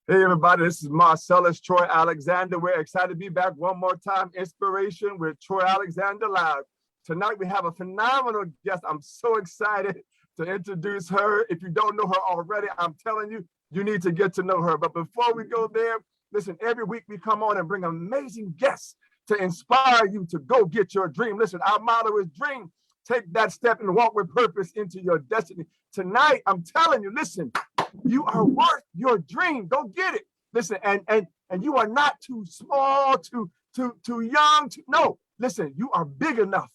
Hey everybody, this is Marcellus Troy Alexander. We're excited to be back one more time. Inspiration with Troy Alexander Live. Tonight we have a phenomenal guest. I'm so excited to introduce her. If you don't know her already, I'm telling you, you need to get to know her. But before we go there, listen, every week we come on and bring amazing guests to inspire you to go get your dream. Listen, our motto is dream. Take that step and walk with purpose into your destiny. Tonight, I'm telling you, listen, you are worth your dream. Go get it. Listen, and you are not too small, too young. No, listen, you are big enough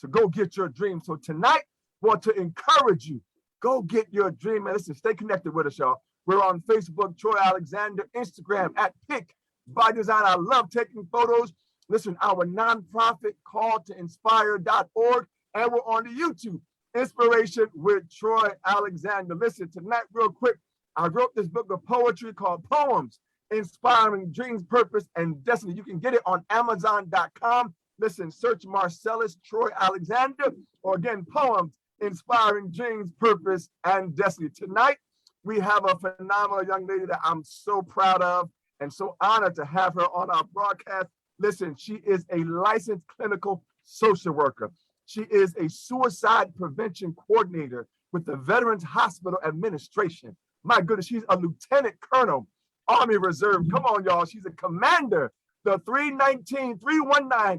to go get your dream. So tonight, I want to encourage you. Go get your dream. And listen, stay connected with us, y'all. We're on Facebook, Troy Alexander, Instagram at Pick by Design. I love taking photos. Listen, our nonprofit call to inspire.org, and we're on the YouTube. Inspiration with Troy Alexander. Listen, tonight, real quick, I wrote this book of poetry called Poems, Inspiring Dreams, Purpose, and Destiny. You can get it on Amazon.com. Listen, search Marcellus Troy Alexander, or again, Poems, Inspiring Dreams, Purpose, and Destiny. Tonight, we have a phenomenal young lady that I'm so proud of and so honored to have her on our broadcast. Listen, she is a licensed clinical social worker. She is a suicide prevention coordinator with the Veterans Hospital Administration. My goodness, she's a lieutenant colonel, Army Reserve. Come on, y'all. She's a commander, the 319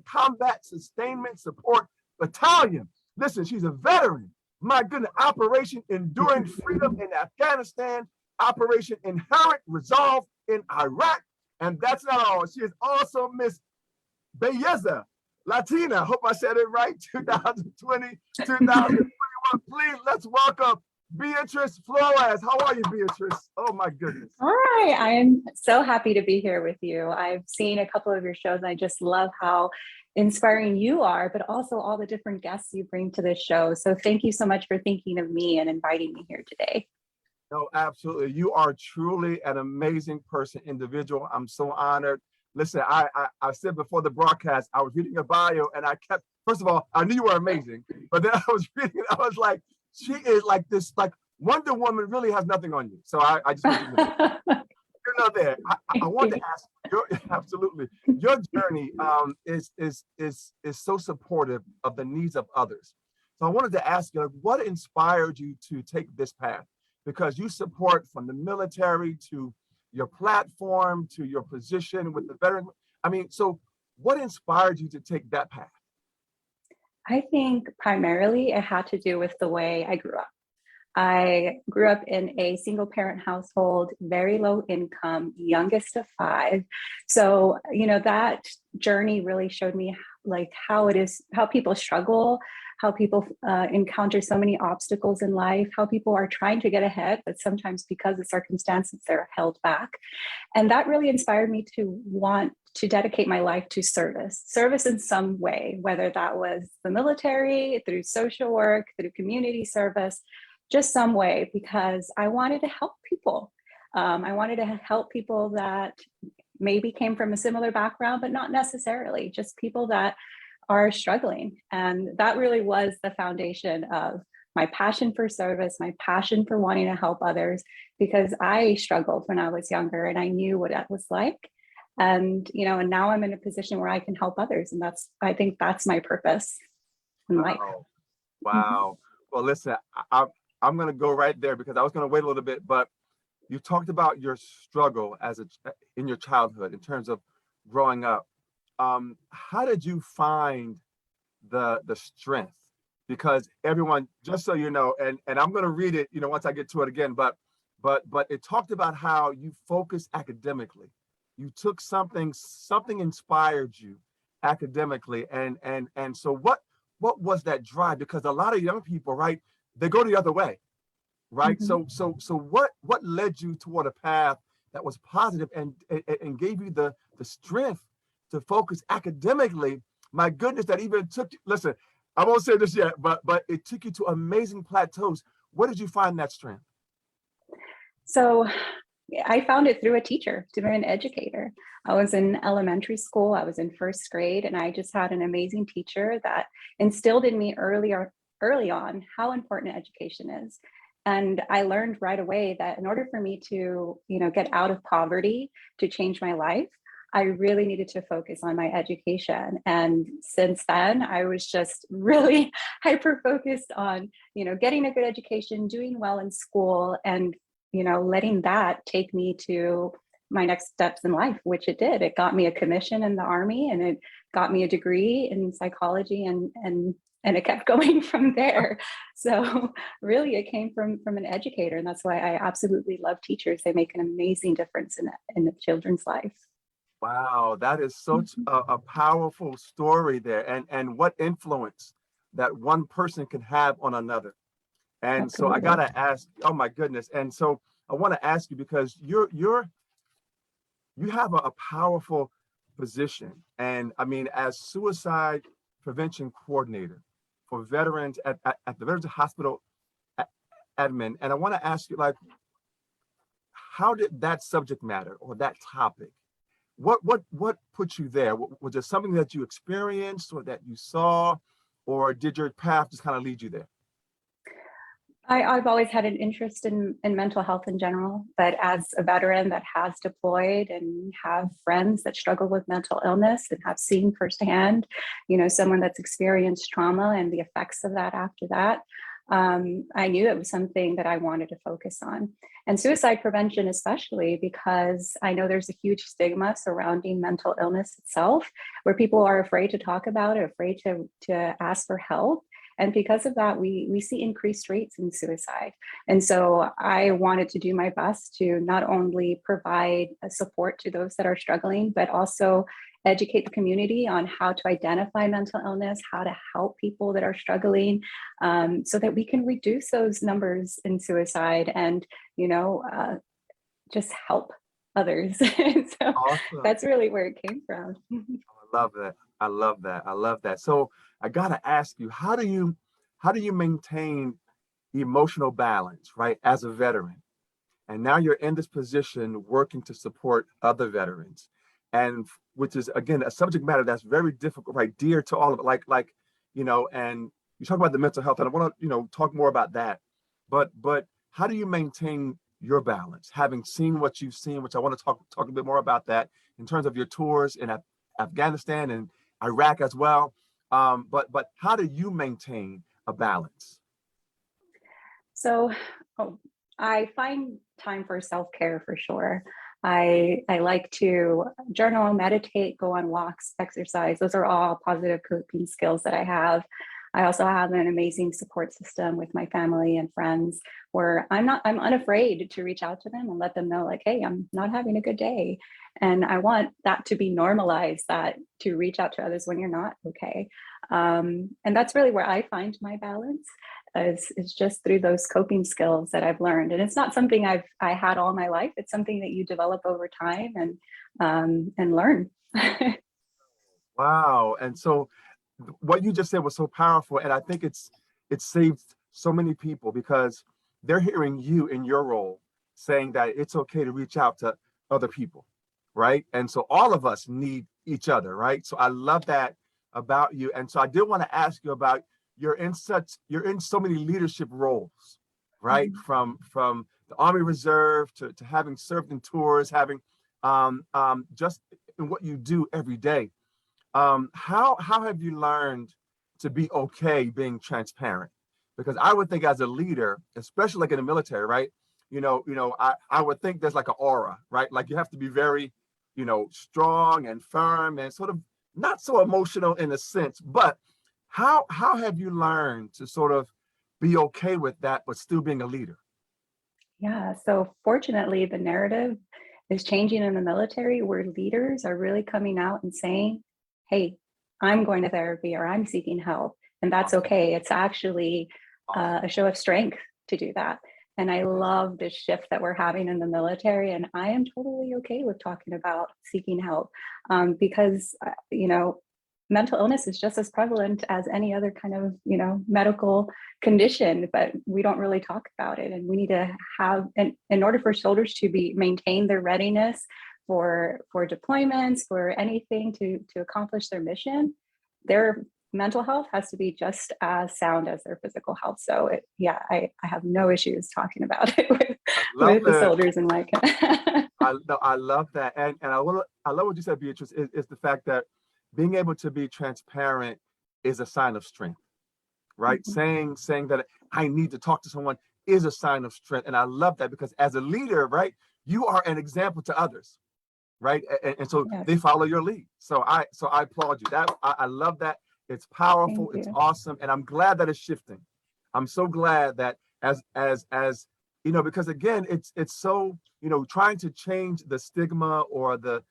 Combat Sustainment Support Battalion. Listen, she's a veteran. My goodness, Operation Enduring Freedom in Afghanistan, Operation Inherent Resolve in Iraq. And that's not all. She is also Miss Belleza Latina. Hope I said it right. 2020, 2021. Please, let's welcome Beatriz Flores. How are you, Beatriz? Oh my goodness. Hi, I am so happy to be here with you. I've seen a couple of your shows and I just love how inspiring you are, but also all the different guests you bring to this show. So thank you so much for thinking of me and inviting me here today. No, absolutely. You are truly an amazing person, individual. I'm so honored. Listen, I said before the broadcast, I was reading your bio and I kept, first of all, I knew you were amazing, but then I was reading, I was like, she is like this, like Wonder Woman really has nothing on you. So I just want you to know. You're not there. I want to ask your, absolutely, your journey is so supportive of the needs of others. So I wanted to ask you, like, what inspired you to take this path? Because you support from the military to your platform to your position with the veteran. I mean, so what inspired you to take that path? I think primarily it had to do with the way I grew up. I grew up in a single parent household, very low income, youngest of 5. So, you know, that journey really showed me like how it is, how people struggle, how people encounter so many obstacles in life, how people are trying to get ahead, but sometimes because of circumstances, they're held back. And that really inspired me to want to dedicate my life to service in some way, whether that was the military, through social work, through community service, just some way, because I wanted to help people. I wanted to help people that maybe came from a similar background, but not necessarily, just people that are struggling. And that really was the foundation of my passion for service, my passion for wanting to help others, because I struggled when I was younger and I knew what that was like. And, you know, and now I'm in a position where I can help others. And I think that's my purpose in life. Wow. Well, listen, I'm going to go right there because I was going to wait a little bit, but you talked about your struggle in your childhood in terms of growing up. How did you find the strength? Because everyone, just so you know, and I'm going to read it, you know, once I get to it again, but it talked about how you focused academically. You took something inspired you academically, and so what was that drive? Because a lot of young people, right, they go the other way, right? Mm-hmm. So what led you toward a path that was positive and gave you the strength to focus academically? My goodness, that even took you, listen, I won't say this yet, but it took you to amazing plateaus. Where did you find that strength? So I found it through a teacher, through an educator. I was in elementary school, I was in first grade, and I just had an amazing teacher that instilled in me early on how important education is. And I learned right away that in order for me to, get out of poverty, to change my life, I really needed to focus on my education. And since then, I was just really hyper focused on, getting a good education, doing well in school, and, letting that take me to my next steps in life, which it did. It got me a commission in the Army, and it got me a degree in psychology, and it kept going from there. So really it came from an educator. And that's why I absolutely love teachers. They make an amazing difference in the children's life. Wow, that is such a powerful story there, and what influence that one person can have on another. And so I Absolutely. gotta ask, oh my goodness. And so I want to ask you, because you have a powerful position. And I mean, as suicide prevention coordinator for veterans at the Veterans Hospital admin. And I want to ask you, like, how did that subject matter or that topic, what put you there? Was it something that you experienced or that you saw, or did your path just kind of lead you there? I've always had an interest in mental health in general, but as a veteran that has deployed and have friends that struggle with mental illness and have seen firsthand, someone that's experienced trauma and the effects of that after that, I knew it was something that I wanted to focus on. And suicide prevention, especially because I know there's a huge stigma surrounding mental illness itself, where people are afraid to talk about it, afraid to ask for help. And because of that, we see increased rates in suicide. And so I wanted to do my best to not only provide support to those that are struggling, but also educate the community on how to identify mental illness, how to help people that are struggling, so that we can reduce those numbers in suicide and, just help others. So Awesome. that's really where it came from. I love that. I love that. I love that. So I gotta ask you, how do you maintain emotional balance, right, as a veteran? And now you're in this position working to support other veterans, and which is again a subject matter that's very difficult, right, dear to all of it. And you talk about the mental health, and I want to talk more about that. But how do you maintain your balance, having seen what you've seen, which I want to talk a bit more about that in terms of your tours in Afghanistan and Iraq as well. But how do you maintain a balance? So, oh, I find time for self-care for sure. I like to journal, meditate, go on walks, exercise. Those are all positive coping skills that I have. I also have an amazing support system with my family and friends where I'm unafraid to reach out to them and let them know, like, hey, I'm not having a good day. And I want that to be normalized, that to reach out to others when you're not okay. And that's really where I find my balance is just through those coping skills that I've learned. And it's not something I had all my life. It's something that you develop over time and learn. Wow. And so what you just said was so powerful. And I think it saved so many people, because they're hearing you in your role saying that it's okay to reach out to other people, right? And so all of us need each other, right? So I love that about you. And so I did want to ask you about, you're in so many leadership roles, right? Mhm. From the Army Reserve to having served in tours, having just in what you do every day. How have you learned to be okay being transparent? Because I would think as a leader, especially like in the military, right? I would think there's like an aura, right? Like you have to be very, strong and firm and sort of not so emotional in a sense. But how have you learned to sort of be okay with that, but still being a leader? Yeah. So fortunately, the narrative is changing in the military where leaders are really coming out and saying, hey, I'm going to therapy or I'm seeking help. And that's Awesome. okay. It's actually Awesome. a show of strength to do that. And I love this shift that we're having in the military. And I am totally okay with talking about seeking help because, mental illness is just as prevalent as any other kind of, medical condition, but we don't really talk about it. And we need to have, and in order for soldiers to maintain their readiness for deployments, for anything to accomplish their mission, they're mental health has to be just as sound as their physical health. So I have no issues talking about it with the soldiers in my I love that. And I love what you said, Beatriz, is the fact that being able to be transparent is a sign of strength, right? Mm-hmm. Saying that I need to talk to someone is a sign of strength. And I love that, because as a leader, right, you are an example to others, right? And so yes, they follow your lead. So I applaud you. I love that. It's powerful. It's awesome. And I'm glad that it's shifting. I'm so glad that as because again, it's so, trying to change the stigma or the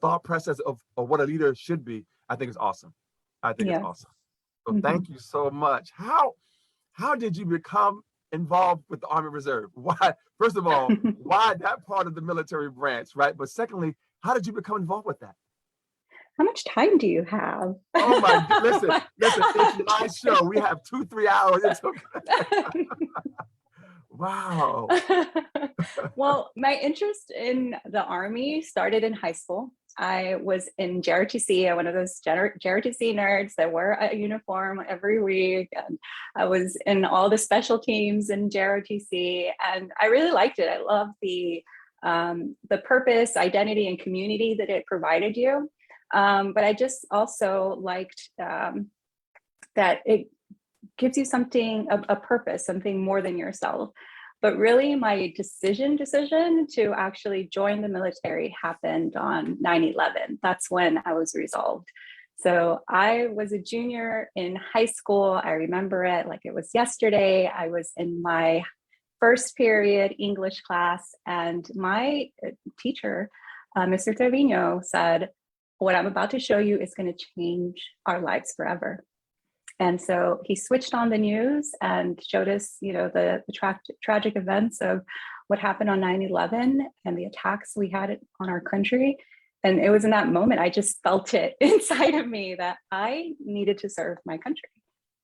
thought process of what a leader should be, I think is awesome. I think it's awesome. So thank you so much. How did you become involved with the Army Reserve? Why, first of all, why that part of the military branch, right? But secondly, how did you become involved with that? How much time do you have? Oh my, listen, it's my show. We have 2-3 hours. It's okay. Wow. Well, my interest in the Army started in high school. I was in JROTC, one of those JROTC nerds that wear a uniform every week. And I was in all the special teams in JROTC, and I really liked it. I loved the purpose, identity, and community that it provided you. But I just also liked that it gives you something, a purpose, something more than yourself. But really my decision to actually join the military happened on 9/11. That's when I was resolved. So I was a junior in high school. I remember it like it was yesterday. I was in my first period English class, and my teacher, Mr. Trevino, said, "What I'm about to show you is going to change our lives forever." And so he switched on the news and showed us, the tragic events of what happened on 9/11 and the attacks we had on our country. And it was in that moment, I just felt it inside of me that I needed to serve my country.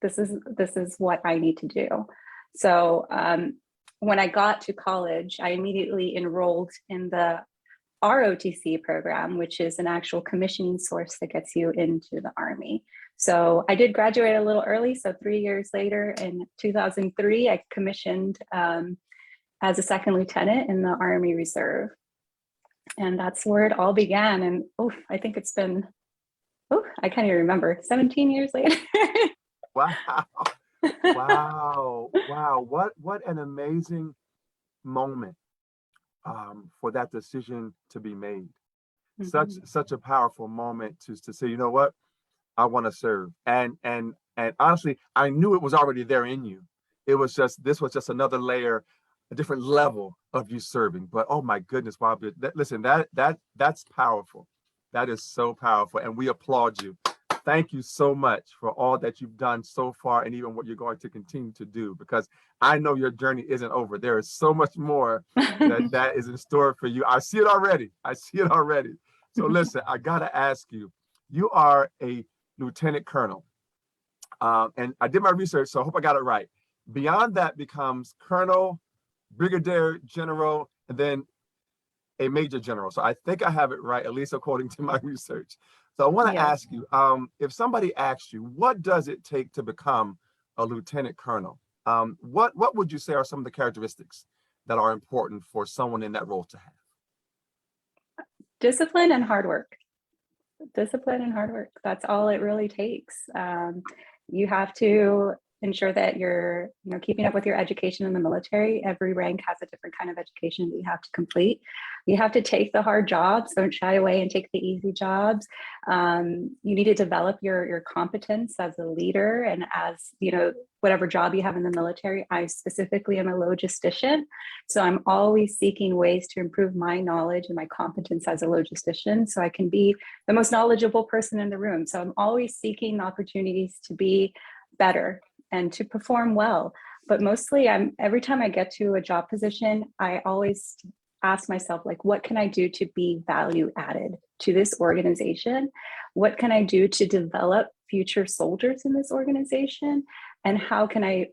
This is what I need to do. So when I got to college, I immediately enrolled in the ROTC program, which is an actual commissioning source that gets you into the Army. So I did graduate a little early. So 3 years later, in 2003, I commissioned as a second lieutenant in the Army Reserve. And that's where it all began. And I think it's been, I can't even remember, 17 years later. Wow. What an amazing moment for that decision to be made. Mm-hmm. Such a powerful moment to say, you know what? I want to serve. And honestly, I knew it was already there in you. This was just another layer, a different level of you serving. But oh my goodness, wow, listen, that's powerful. That is so powerful. And we applaud you. Thank you so much for all that you've done so far, and even what you're going to continue to do, because I know your journey isn't over. There is so much more that is in store for you. I see it already. So listen, I got to ask you, you are a lieutenant colonel. And I did my research, so I hope I got it right. Beyond that becomes colonel, brigadier general, and then a major general. So I think I have it right, at least according to my research. So I want to ask you, if somebody asked you, what does it take to become a lieutenant colonel? What would you say are some of the characteristics that are important for someone in that role to have? Discipline and hard work. That's all it really takes. You have to ensure that you're keeping up with your education in the military. Every rank has a different kind of education that you have to complete. You have to take the hard jobs. Don't shy away and take the easy jobs. You need to develop your competence as a leader, and as whatever job you have in the military. I specifically am a logistician, so I'm always seeking ways to improve my knowledge and my competence as a logistician, so I can be the most knowledgeable person in the room. So I'm always seeking opportunities to be better and to perform well. But mostly, every time I get to a job position, I always ask myself, what can I do to be value added to this organization? What can I do to develop future soldiers in this organization? And how can I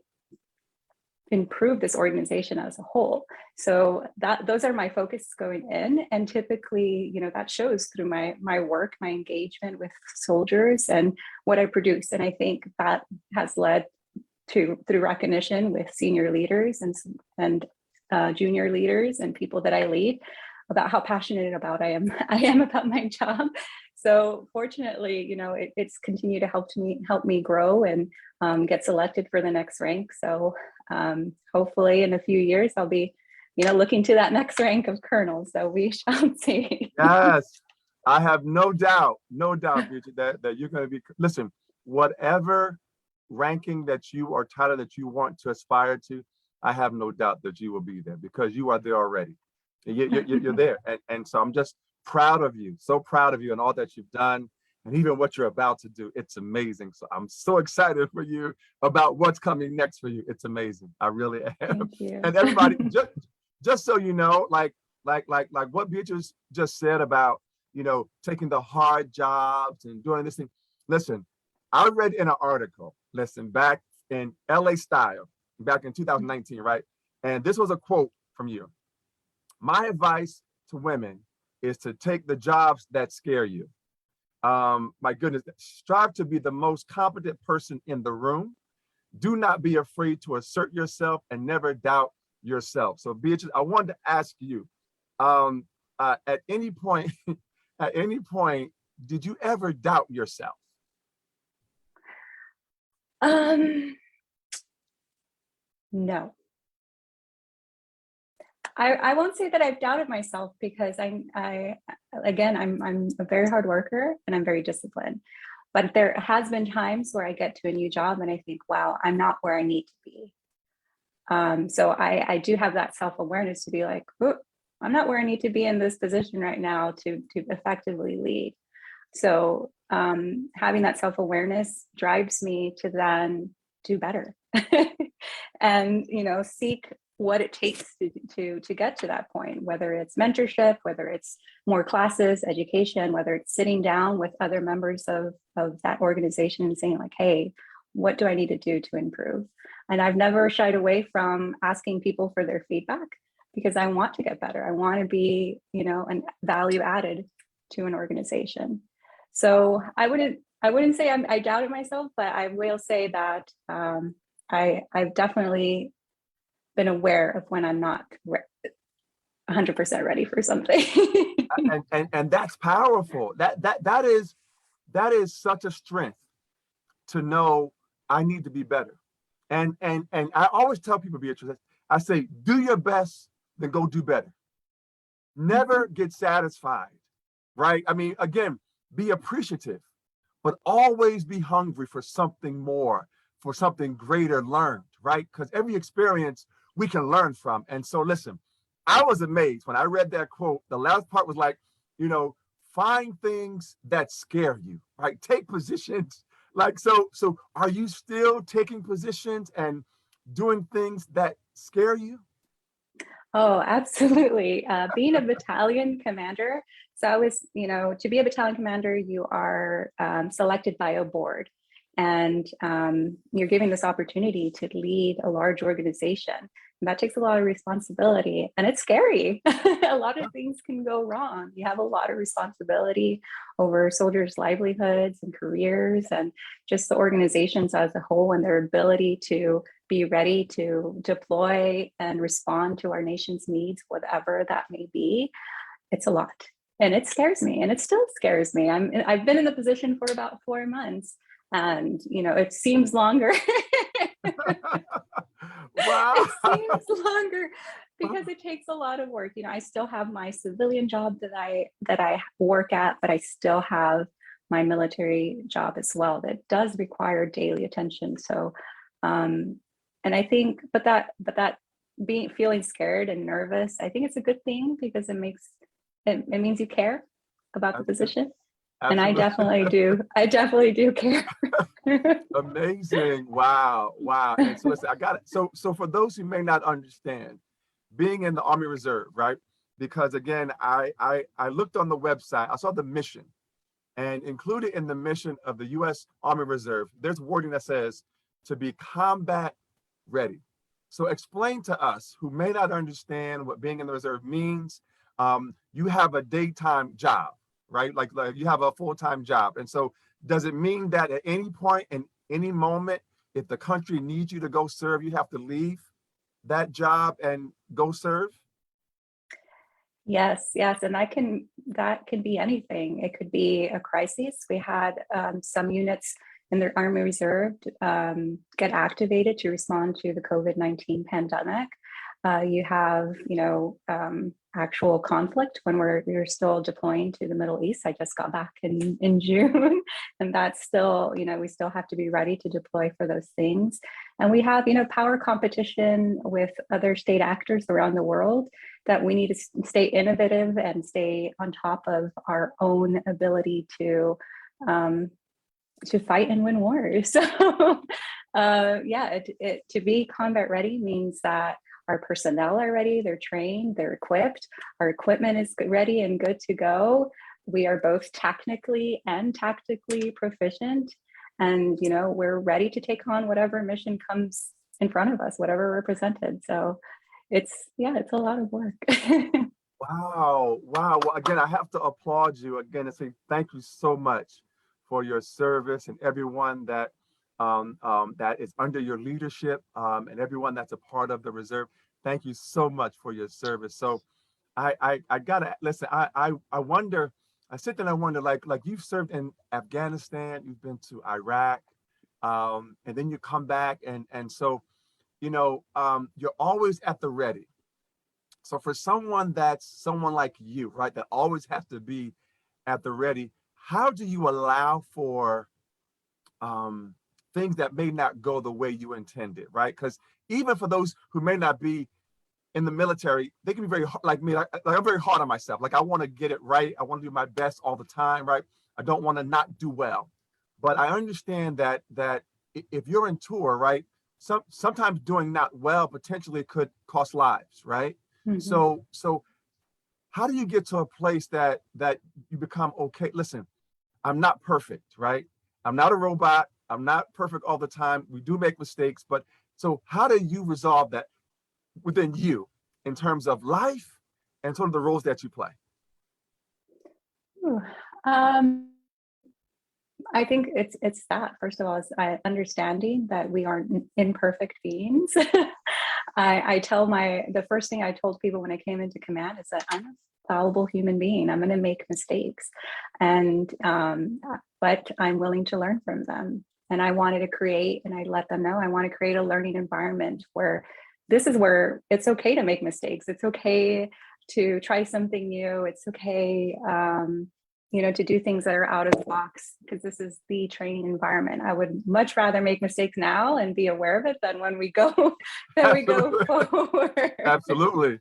improve this organization as a whole. So those are my focus going in, and typically, that shows through my work, my engagement with soldiers, and what I produce. And I think that has led to, through recognition with senior leaders and junior leaders and people that I lead, about how passionate I am about my job. So fortunately, it's continued to help me grow and get selected for the next rank. So hopefully in a few years, I'll be, looking to that next rank of colonel. So we shall see. Yes, I have no doubt, Beatriz, that you're going to be, listen, whatever ranking that you or title that you want to aspire to, I have no doubt that you will be there, because you are there already. You're there. And so I'm just proud of you, so proud of you and all that you've done, and even what you're about to do. It's amazing. So I'm so excited for you about what's coming next for you. It's amazing. I really am. Thank you. And everybody, just so you know, like what Beatriz just said about, taking the hard jobs and doing this thing. Listen, I read in an article, back in LA Style, back in 2019, right? And this was a quote from you. My advice to women is to take the jobs that scare you. My goodness, strive to be the most competent person in the room. Do not be afraid to assert yourself, and never doubt yourself. So Beatriz, I wanted to ask you, at any point, did you ever doubt yourself? No. I won't say that I've doubted myself, because I'm a very hard worker and I'm very disciplined. But there has been times where I get to a new job and I think, wow, I'm not where I need to be. So I do have that self-awareness to be like, oh, I'm not where I need to be in this position right now to effectively lead. So having that self-awareness drives me to then do better and, seek what it takes to get to that point, whether it's mentorship, whether it's more classes, education, whether it's sitting down with other members of that organization and saying like, hey, what do I need to do to improve? And I've never shied away from asking people for their feedback, because I want to get better. I want to be, an value added to an organization. So I wouldn't say I doubted myself, but I will say that I've definitely been aware of when I'm not 100% ready for something. and that's powerful. That is such a strength, to know I need to be better. And I always tell people, Beatriz, I say, do your best, then go do better. Never get satisfied, right? I mean, again, be appreciative, but always be hungry for something more, for something greater learned, right? Because every experience we can learn from. And so listen, I was amazed when I read that quote. The last part was like, find things that scare you, right? Take positions. Like, so are you still taking positions and doing things that scare you? Oh, absolutely. Being a battalion commander. So I was, to be a battalion commander, you are selected by a board, and you're given this opportunity to lead a large organization. And that takes a lot of responsibility, and it's scary. A lot of things can go wrong. You have a lot of responsibility over soldiers' livelihoods and careers, and just the organizations as a whole, and their ability to be ready to deploy and respond to our nation's needs, whatever that may be. It's a lot, and it scares me, and it still scares me. I've been in the position for about 4 months, and it seems longer. Wow. It seems longer because it takes a lot of work. I still have my civilian job that I work at, but I still have my military job as well that does require daily attention. So, and I think, but that feeling scared and nervous, I think it's a good thing, because it means you care about the position. Absolutely. And I definitely do care. Amazing. Wow. And so listen, I got it. So for those who may not understand, being in the Army Reserve, right? Because again, I looked on the website, I saw the mission, and included in the mission of the U.S. Army Reserve, there's wording that says to be combat ready. So explain to us who may not understand what being in the reserve means. You have a daytime job, right? Like you have a full-time job. And so does it mean that at any point in any moment, if the country needs you to go serve, you have to leave that job and go serve? Yes, yes, and that can be anything. It could be a crisis. We had some units in the Army Reserve get activated to respond to the COVID-19 pandemic. You have, actual conflict when we're still deploying to the Middle East. I just got back in June, and that's still, we still have to be ready to deploy for those things. And we have, power competition with other state actors around the world that we need to stay innovative and stay on top of our own ability to fight and win wars. So to be combat ready means that our personnel are ready, they're trained, they're equipped, our equipment is ready and good to go. We are both technically and tactically proficient, and we're ready to take on whatever mission comes in front of us, whatever we're presented. So it's a lot of work. Wow. Well, again, I have to applaud you again and say thank you so much for your service, and everyone that that is under your leadership, and everyone that's a part of the reserve. Thank you so much for your service. So I gotta listen. I wonder. I sit there and I wonder, like you've served in Afghanistan, you've been to Iraq, and then you come back, and so you're always at the ready. So for someone like you, right, that always has to be at the ready, how do you allow for things that may not go the way you intended, right? Because even for those who may not be in the military, they can be very like me. Like I'm very hard on myself. Like I want to get it right. I want to do my best all the time, right? I don't want to not do well. But I understand that if you're in tour, right, sometimes doing not well potentially could cost lives, right? Mhm. So how do you get to a place that you become okay? Listen, I'm not perfect, right? I'm not a robot. I'm not perfect all the time. We do make mistakes, but so how do you resolve that within you in terms of life and sort of the roles that you play? Ooh, I think it's that, first of all, is understanding that we are imperfect beings. I tell the first thing I told people when I came into command is that I'm a fallible human being. I'm going to make mistakes, and but I'm willing to learn from them. And I wanted to create, and I let them know, I want to create a learning environment where this is where it's okay to make mistakes. It's okay to try something new. It's okay, to do things that are out of the box, because this is the training environment. I would much rather make mistakes now and be aware of it than when we go forward. Absolutely.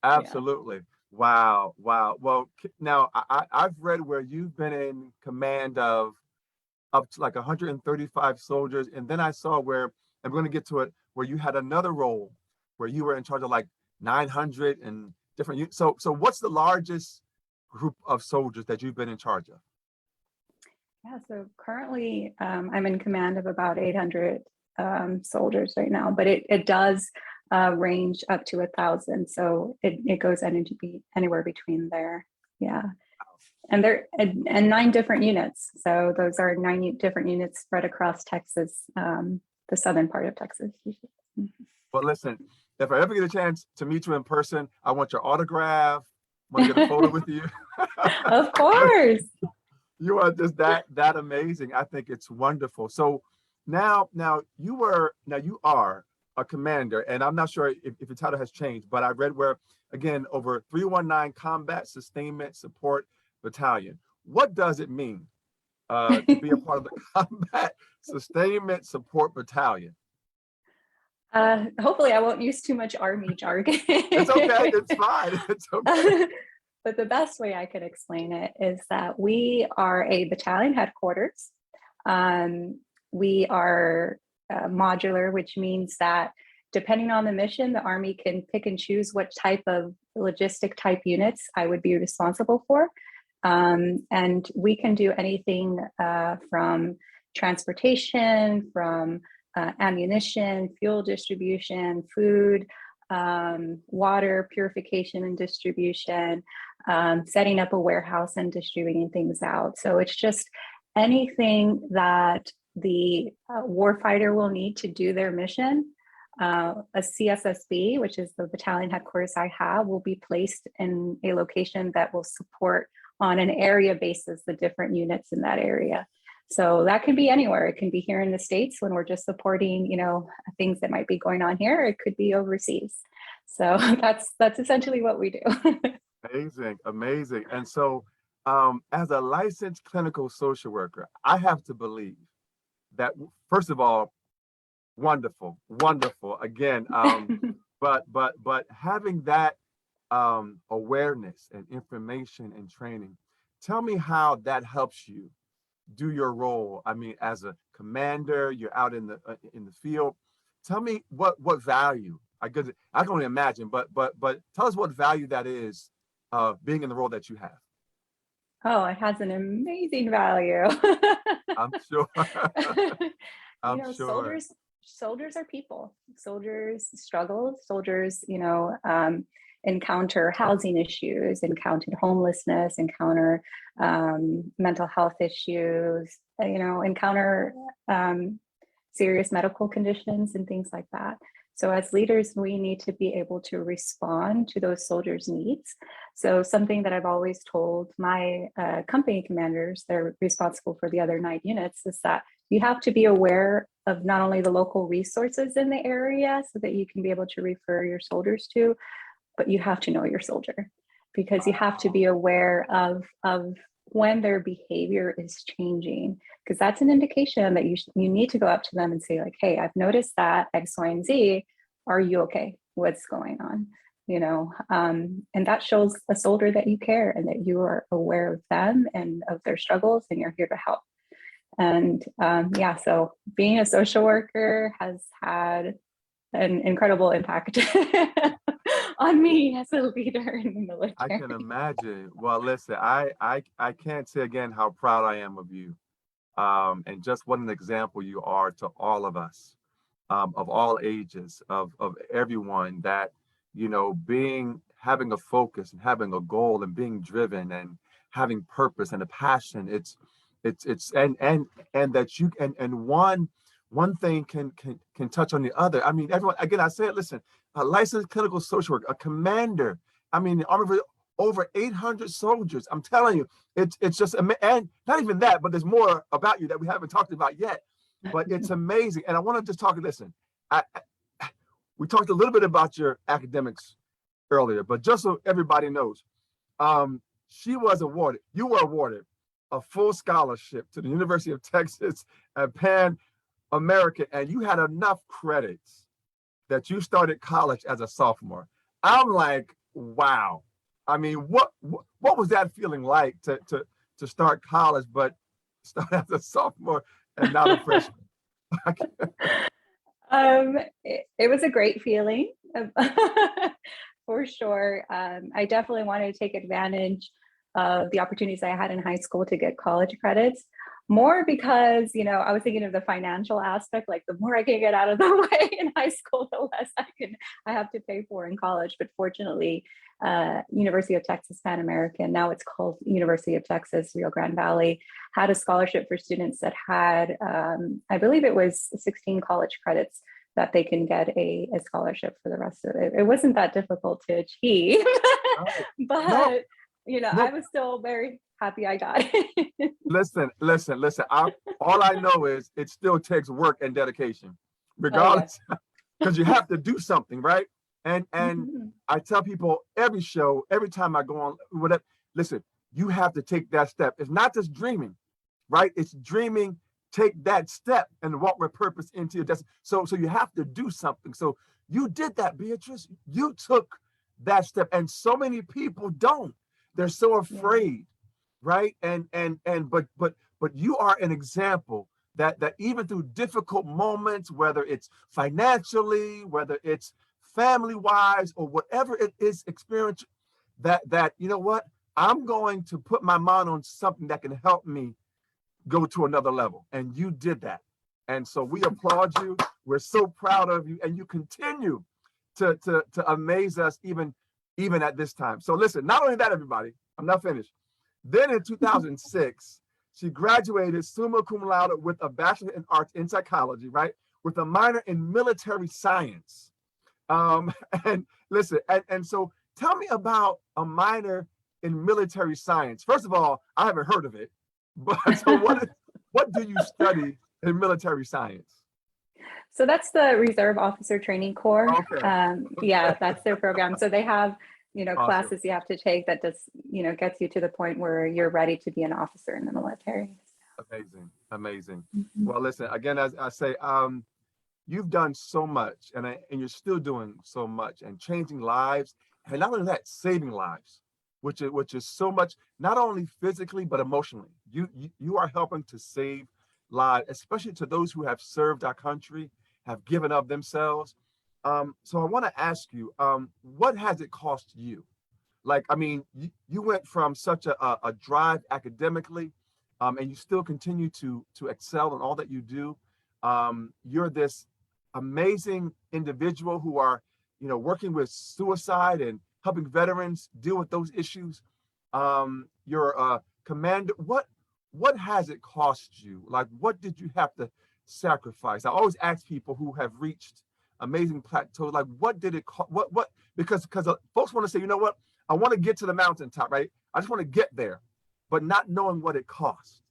Yeah. Wow. Well, now I've read where you've been in command of up to like 135 soldiers, and then I saw where I'm going to get to it, where you had another role where you were in charge of like 900 and different. So what's the largest group of soldiers that you've been in charge of? Yeah, so currently I'm in command of about 800 soldiers right now, but it does range up to 1,000. So it goes anywhere between there. Yeah. And and 9 different units. So those are 9 different units spread across Texas, the southern part of Texas. Well, listen, if I ever get a chance to meet you in person, I want your autograph. I want to get a photo with you. Of course. You are just that amazing. I think it's wonderful. So now you are a commander, and I'm not sure if your title has changed, but I read where, again, over 319 Combat Sustainment Support Battalion. What does it mean to be a part of the Combat Sustainment Support Battalion? Hopefully I won't use too much Army jargon. It's okay. It's fine. It's okay. But the best way I could explain it is that we are a battalion headquarters. We are modular, which means that depending on the mission, the Army can pick and choose what type of logistic type units I would be responsible for. And we can do anything from transportation, from ammunition, fuel distribution, food, water purification and distribution, setting up a warehouse and distributing things out. So it's just anything that the warfighter will need to do their mission. A CSSB, which is the battalion headquarters I have, will be placed in a location that will support on an area basis the different units in that area. So that can be anywhere. It can be here in the States when we're just supporting, things that might be going on here. It could be overseas. So that's essentially what we do. Amazing, amazing. And so as a licensed clinical social worker, I have to believe that, first of all, wonderful, wonderful. Again, but having that awareness and information and training, tell me how that helps you do your role. I mean, as a commander, you're out in the field. Tell me what value. I can only imagine, but tell us what value that is, being in the role that you have. Oh, it has an amazing value. I'm sure. I'm sure. Soldiers are people. Soldiers struggle. Soldiers, encounter housing issues, encounter homelessness, encounter mental health issues, encounter serious medical conditions and things like that. So as leaders, we need to be able to respond to those soldiers' needs. So something that I've always told my company commanders, they're responsible for the other 9 units, is that you have to be aware of not only the local resources in the area so that you can be able to refer your soldiers to, but you have to know your soldier, because you have to be aware of when their behavior is changing, because that's an indication that you need to go up to them and say, like, hey, I've noticed that X, Y, and Z. Are you okay? What's going on? And that shows a soldier that you care and that you are aware of them and of their struggles, and you're here to help. And so being a social worker has had an incredible impact on me as a leader in the military. I can imagine. Well, listen, I can't say again how proud I am of you, and just what an example you are to all of us, of all ages, of everyone, that having a focus and having a goal and being driven and having purpose and a passion. It's and that you and one thing can touch on the other. I mean, everyone, again, I say it, listen, a licensed clinical social worker, a commander, I mean, the Army, over 800 soldiers. I'm telling you, it's just, and not even that, but there's more about you that we haven't talked about yet, but it's amazing. And I want to just talk, listen, we talked a little bit about your academics earlier, but just so everybody knows, you were awarded a full scholarship to the University of Texas at Pan American, and you had enough credits that you started college as a sophomore. I'm like, wow. I mean, what was that feeling like to start college, but start as a sophomore and not a freshman? It was a great feeling, for sure. I definitely wanted to take advantage of the opportunities I had in high school to get college credits, more because, I was thinking of the financial aspect, like the more I can get out of the way in high school, the less I have to pay for in college. But fortunately, University of Texas Pan American, now it's called University of Texas Rio Grande Valley, had a scholarship for students that had, I believe it was 16 college credits that they can get a scholarship for the rest of it. It wasn't that difficult to achieve, but I was still very happy I got it. Listen. All I know is it still takes work and dedication, regardless, because you have to do something, right? And I tell people every show, every time I go on, whatever, listen, you have to take that step. It's not just dreaming, right? It's dreaming. Take that step and walk with purpose into your destiny. So you have to do something. So you did that, Beatriz. You took that step, and so many people don't. They're so afraid, right? But you are an example that even through difficult moments, whether it's financially, whether it's family-wise, or whatever it is, experience, that you know what, I'm going to put my mind on something that can help me go to another level. And you did that. And so we applaud you. We're so proud of you, and you continue to amaze us even at this time. So listen, not only that, everybody, I'm not finished. Then in 2006, she graduated summa cum laude with a Bachelor in Arts in Psychology, right? With a minor in military science. And listen, and so tell me about a minor in military science. First of all, I haven't heard of it, but so what do you study in military science? So that's the Reserve Officer Training Corps. Okay. Yeah, that's their program. So they have, Awesome. classes you have to take that just, gets you to the point where you're ready to be an officer in the military. Amazing, amazing. Mm-hmm. Well, listen, again, as I say, you've done so much, and you're still doing so much, and changing lives, and not only that, saving lives, which is so much, not only physically but emotionally. You are helping to save lives, especially to those who have served our country, have given of themselves. So I want to ask you, what has it cost you? Like, I mean, you went from such a drive academically, and you still continue to excel in all that you do. You're this amazing individual who are, working with suicide and helping veterans deal with those issues. You're a commander. What has it cost you? Like, what did you have to sacrifice? I always ask people who have reached amazing plateaus, like, what did it cost? What? Because folks want to say, you know what? I want to get to the mountaintop, right? I just want to get there, but not knowing what it costs.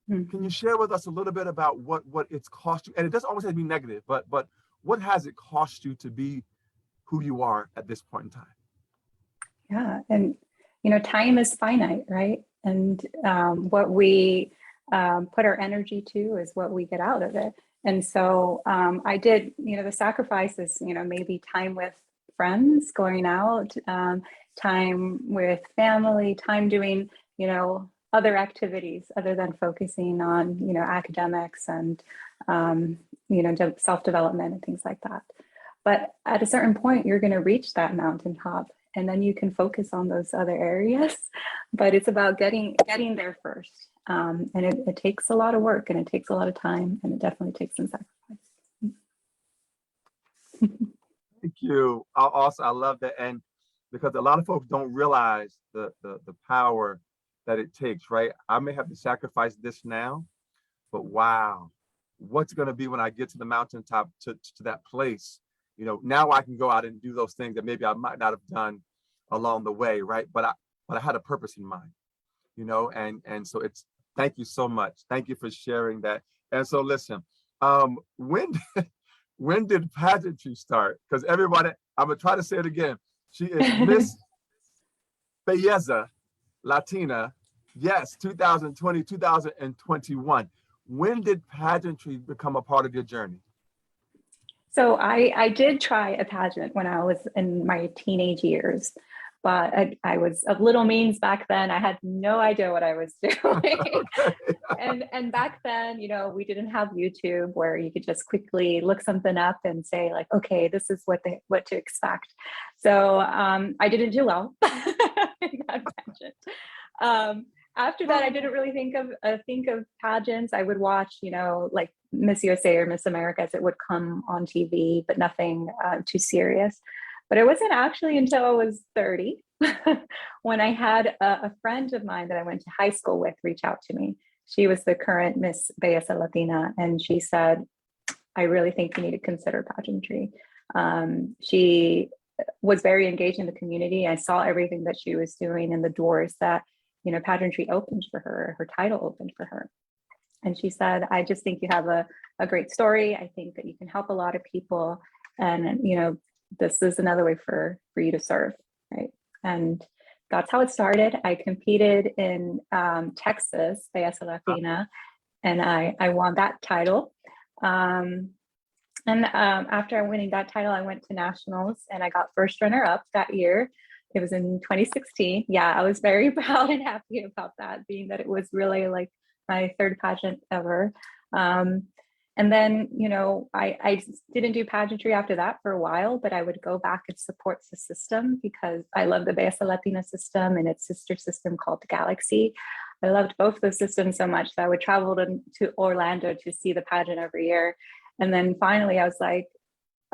Mm-hmm. Can you share with us a little bit about what it's cost you? And it doesn't always have to be negative, but what has it cost you to be who you are at this point in time? Yeah, and time is finite, right? And what we put our energy to is what we get out of it. And so I did, the sacrifices, maybe time with friends, going out, time with family, time doing, other activities other than focusing on, academics and, self-development and things like that. But at a certain point, you're going to reach that mountaintop, and then you can focus on those other areas. But it's about getting there first. And it takes a lot of work, and it takes a lot of time, and it definitely takes some sacrifice. Thank you. Also, I love that. And because a lot of folks don't realize the power that it takes, right? I may have to sacrifice this now, but wow, what's going to be when I get to the mountaintop, to that place? Now I can go out and do those things that maybe I might not have done along the way, right? But I had a purpose in mind, and so thank you so much. Thank you for sharing that. And so listen, when did pageantry start? Because everybody, I'm gonna try to say it again. She is Miss Belleza Latina, yes, 2020, 2021. When did pageantry become a part of your journey? So I did try a pageant when I was in my teenage years, but I was of little means back then. I had no idea what I was doing. Okay. And back then, we didn't have YouTube where you could just quickly look something up and say like, okay, this is what to expect. So I didn't do well in that pageant. After that, I didn't really think of pageants. I would watch, like Miss USA or Miss America as it would come on TV, but nothing too serious. But it wasn't actually until I was 30 when I had a friend of mine that I went to high school with reach out to me. She was the current Miss Belleza Latina, and she said, I really think you need to consider pageantry. She was very engaged in the community. I saw everything that she was doing and the doors that pageantry opened for her, her title opened for her. And she said, I just think you have a great story. I think that you can help a lot of people. And, this is another way for you to serve, right? And that's how it started. I competed in Texas, Belleza Latina, and I won that title. And after winning that title, I went to nationals and I got first runner up that year. It was in 2016. Yeah, I was very proud and happy about that, being that it was really like my third pageant ever. And then, I didn't do pageantry after that for a while, but I would go back and support the system because I love the Belleza Latina system and its sister system called Galaxy. I loved both those systems so much that I would travel to Orlando to see the pageant every year. And then finally I was like,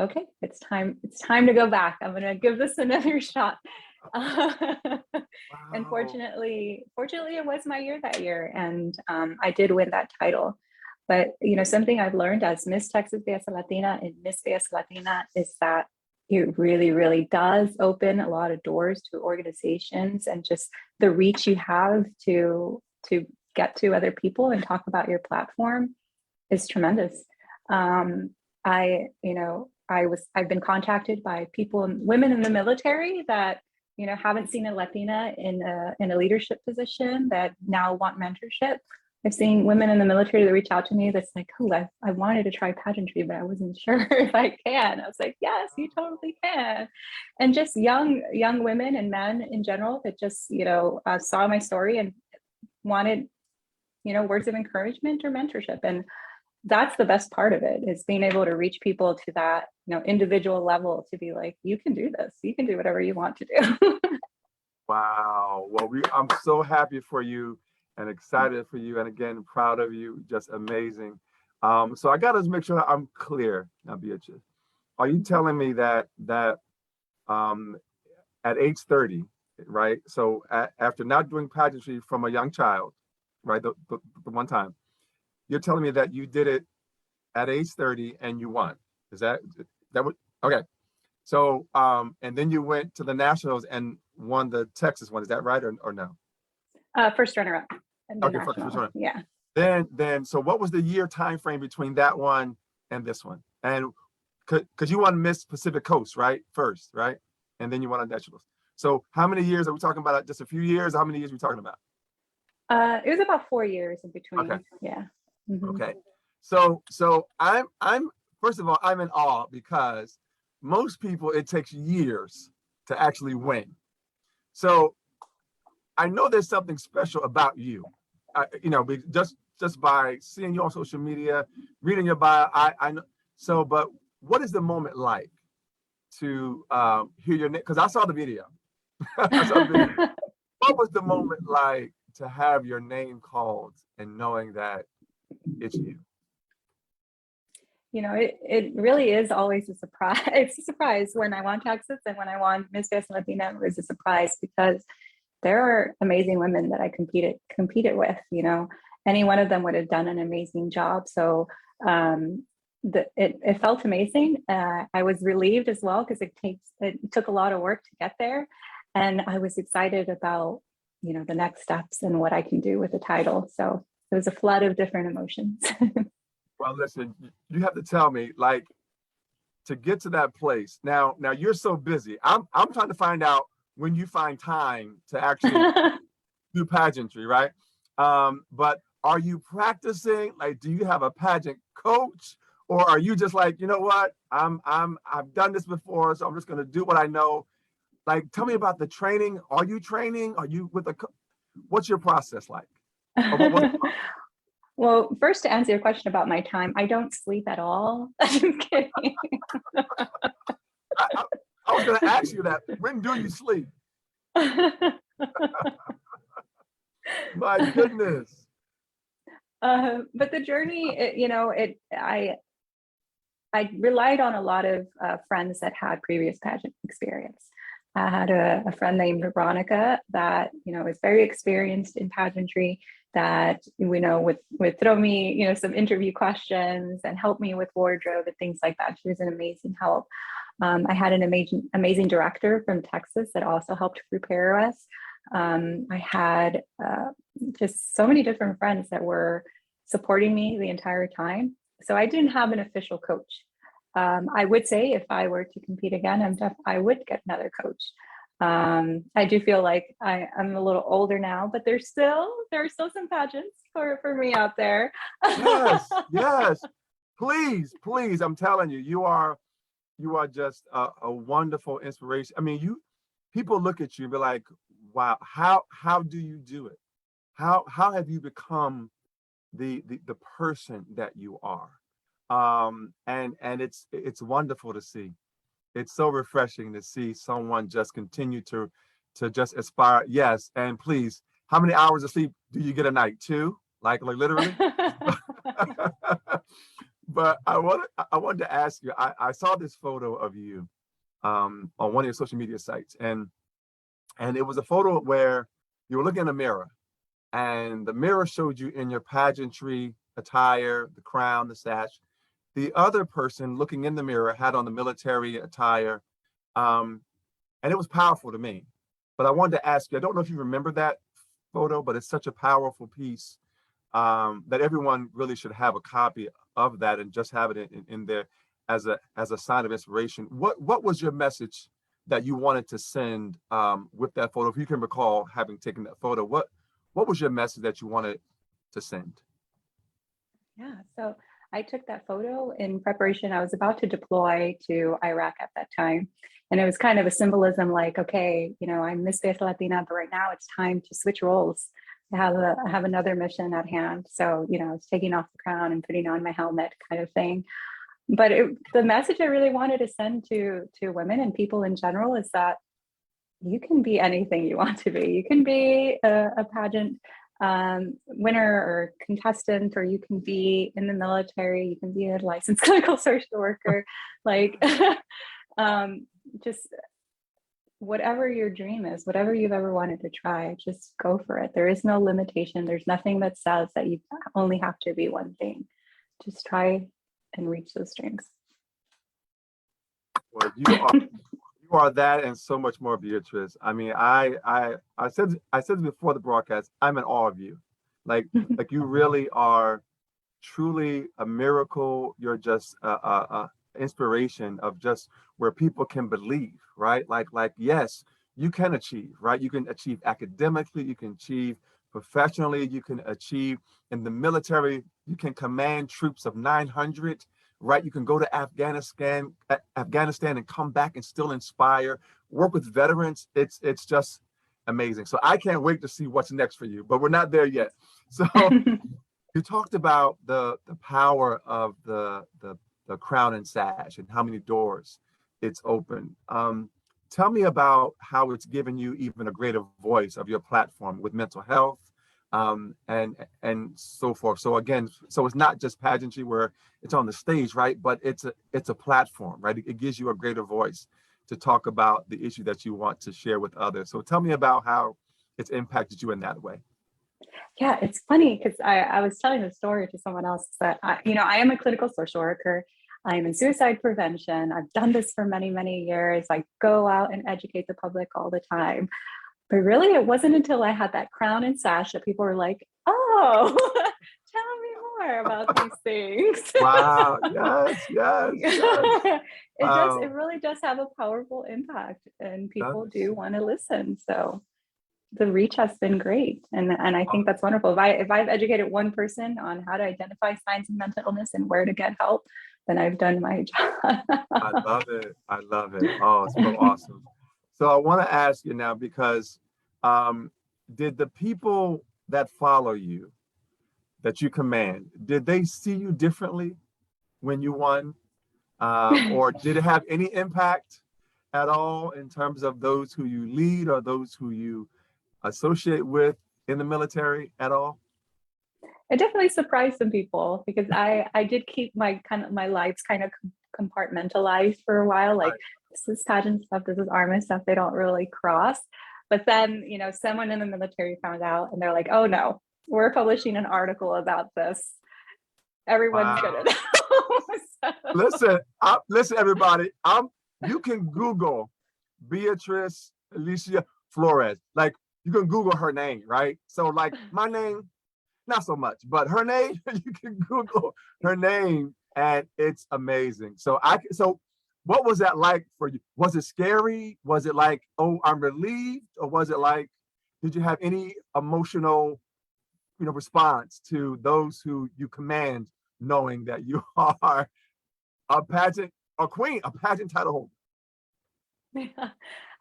okay, it's time to go back. I'm gonna give this another shot. And Wow. fortunately it was my year that year, and I did win that title. But something I've learned as Miss Texas Belleza Latina and Miss Belleza Latina is that it really, really does open a lot of doors to organizations, and just the reach you have to get to other people and talk about your platform is tremendous. I've been contacted by women in the military that haven't seen a Latina in a leadership position that now want mentorship. I've seen women in the military that reach out to me that's like, oh, I wanted to try pageantry, but I wasn't sure if I can. I was like, yes, you totally can. And just young women and men in general that just saw my story and wanted words of encouragement or mentorship. And that's the best part of it, is being able to reach people to that individual level, to be like, you can do this, you can do whatever you want to do. Wow. Well, I'm so happy for you and excited for you, and again, proud of you. Just amazing. So I got to make sure I'm clear now, Beatriz. Are you telling me that at age 30, right? So after not doing pageantry from a young child, right, the one time, you're telling me that you did it at age 30 and you won. Is that what? Okay. So, and then you went to the nationals and won the Texas one. Is that right, or no? First runner-up. Okay, first runner. Yeah. Then, so what was the year time frame between that one and this one? And because you won Miss Pacific Coast, right? First, right? And then you won on nationals. So how many years are we talking about? Just a few years? How many years are we talking about? It was about 4 years in between. Okay. Yeah. Mm-hmm. Okay. So I'm first of all, I'm in awe, because most people, it takes years to actually win. So I know there's something special about you, just by seeing you on social media, reading your bio. I know. So, but what is the moment like to hear your name? Because I saw the video. I saw the video. What was the moment like to have your name called and knowing that it's you? It really is always a surprise. It's a surprise when I won Texas, and when I won Miss Belleza Latina, it was a surprise, because there are amazing women that I competed with. Any one of them would have done an amazing job. So it felt amazing. I was relieved as well, because it took a lot of work to get there, and I was excited about the next steps and what I can do with the title. So it was a flood of different emotions. Well, listen, you have to tell me, like, to get to that place. Now you're so busy. I'm trying to find out when you find time to actually do pageantry, right? But are you practicing? Like, do you have a pageant coach, or are you just like, you know what? I've done this before, so I'm just going to do what I know. Like, tell me about the training. Are you training? Are you with what's your process like? Well, first, to answer your question about my time, I don't sleep at all. I'm just kidding. I was going to ask you that. When do you sleep? My goodness. But the journey, I relied on a lot of friends that had previous pageant experience. I had a friend named Veronica that is very experienced in pageantry, that would throw me some interview questions and help me with wardrobe and things like that. She was an amazing help. I had an amazing director from Texas that also helped prepare us. I had just so many different friends that were supporting me the entire time. So I didn't have an official coach. I would say if I were to compete again, I would get another coach. I do feel like I'm a little older now, but there are still some pageants for me out there. Yes. Please. I'm telling you, you are just a wonderful inspiration. I mean, people look at you and be like, wow, how do you do it? How have you become the person that you are? And it's wonderful to see. It's so refreshing to see someone just continue to just aspire. Yes, and please, how many hours of sleep do you get a night two? Like literally? But I wanted to ask you, I saw this photo of you on one of your social media sites, and it was a photo where you were looking in a mirror, and the mirror showed you in your pageantry attire, the crown, the sash. The other person looking in the mirror had on the military attire, and it was powerful to me. But I wanted to ask you, I don't know if you remember that photo, but it's such a powerful piece, that everyone really should have a copy of that and just have it in there as a sign of inspiration. What was your message that you wanted to send with that photo? If you can recall having taken that photo, what was your message that you wanted to send? Yeah, so I took that photo in preparation. I was about to deploy to Iraq at that time. And it was kind of a symbolism like, okay, I'm Miss Belleza Latina, but right now it's time to switch roles. I have another mission at hand. So, it's taking off the crown and putting on my helmet kind of thing. But the message I really wanted to send to women and people in general is that you can be anything you want to be. You can be a pageant winner or contestant, or you can be in the military, you can be a licensed clinical social worker, like just whatever your dream is, whatever you've ever wanted to try, just go for it. There is no limitation. There's nothing that says that you only have to be one thing. Just try and reach those dreams. Well, you are that and so much more, Beatriz. I mean, I said before the broadcast, I'm in awe of you. Like you really are truly a miracle. You're just a inspiration of just where people can believe, right? Like yes, you can achieve, right? You can achieve academically, you can achieve professionally, you can achieve in the military, you can command troops of 900, right? You can go to Afghanistan and come back and still inspire, work with veterans. It's just amazing. So I can't wait to see what's next for you, but we're not there yet. So you talked about the power of the crown and sash and how many doors it's opened. Tell me about how it's given you even a greater voice of your platform with mental health, and so forth. So again, so it's not just pageantry where it's on the stage, right? But it's a platform, right? It gives you a greater voice to talk about the issue that you want to share with others. So tell me about how it's impacted you in that way. Yeah, it's funny because I was telling the story to someone else that I am a clinical social worker. I'm in suicide prevention. I've done this for many, many years. I go out and educate the public all the time. But really, it wasn't until I had that crown and sash that people were like, oh, tell me more about these things. Wow, yes. It really does have a powerful impact, and people do want to listen. So the reach has been great, and I think that's wonderful. If I've educated one person on how to identify signs of mental illness and where to get help, then I've done my job. I love it. Oh, it's so awesome. So I want to ask you now, because did the people that follow you, that you command, did they see you differently when you won? Or did it have any impact at all in terms of those who you lead or those who you associate with in the military at all? It definitely surprised some people because I did keep my lives kind of compartmentalized for a while. Like, this is pageant stuff, this is army stuff. They don't really cross. But then, someone in the military found out and they're like, oh no, we're publishing an article about this. Everyone's gonna know. So. Listen, everybody. You can Google Beatriz Alicia Flores. Like, you can Google her name, right? So like my name, not so much, but her name, you can Google her name and it's amazing. So what was that like for you? Was it scary? Was it like, oh, I'm relieved? Or was it like, did you have any emotional, response to those who you command, knowing that you are a pageant, a queen, a pageant title holder? Yeah.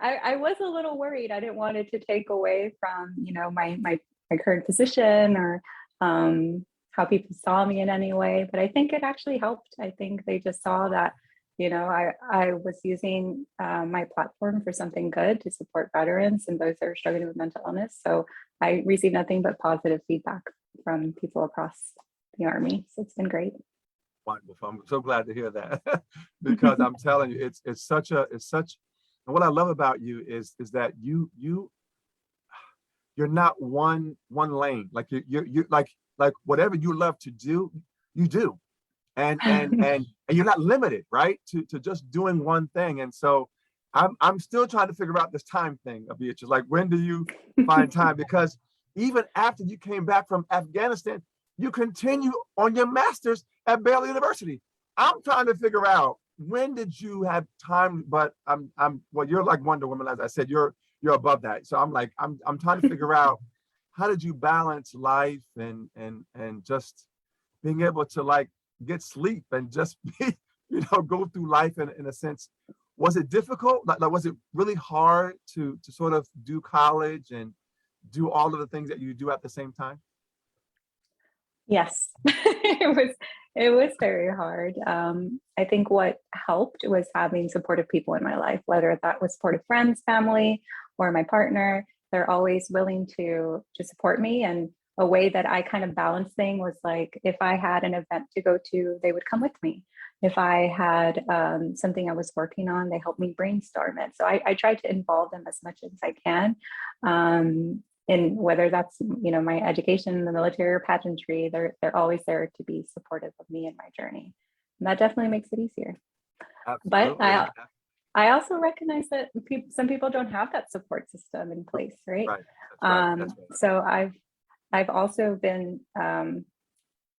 I was a little worried. I didn't want it to take away from, my current position or how people saw me in any way, but I think it actually helped. I think they just saw that I was using my platform for something good to support veterans and those that are struggling with mental illness. So I received nothing but positive feedback from people across the Army. So it's been great. Wonderful. I'm so glad to hear that because I'm telling you, it's such, and what I love about you is that you're not one lane. Like you like whatever you love to do, you do. And you're not limited, right, to just doing one thing. And so I'm still trying to figure out this time thing, Beatriz. Like, when do you find time? Because even after you came back from Afghanistan, you continue on your master's at Baylor University. I'm trying to figure out, when did you have time? But well, you're like Wonder Woman, as I said, you're above that. So I'm trying to figure out, how did you balance life and just being able to like get sleep and just be, go through life in a sense. Was it difficult? Like was it really hard to sort of do college and do all of the things that you do at the same time? Yes, it was very hard. I think what helped was having supportive people in my life, whether that was supportive friends, family, or my partner. They're always willing to support me. And a way that I kind of balance things was like, if I had an event to go to, they would come with me. If I had something I was working on, they helped me brainstorm it. So I try to involve them as much as I can. And whether that's, my education in the military or pageantry, they're always there to be supportive of me in my journey. And that definitely makes it easier. Absolutely. But I also recognize that some people don't have that support system in place, right? Right. That's right. So I've also been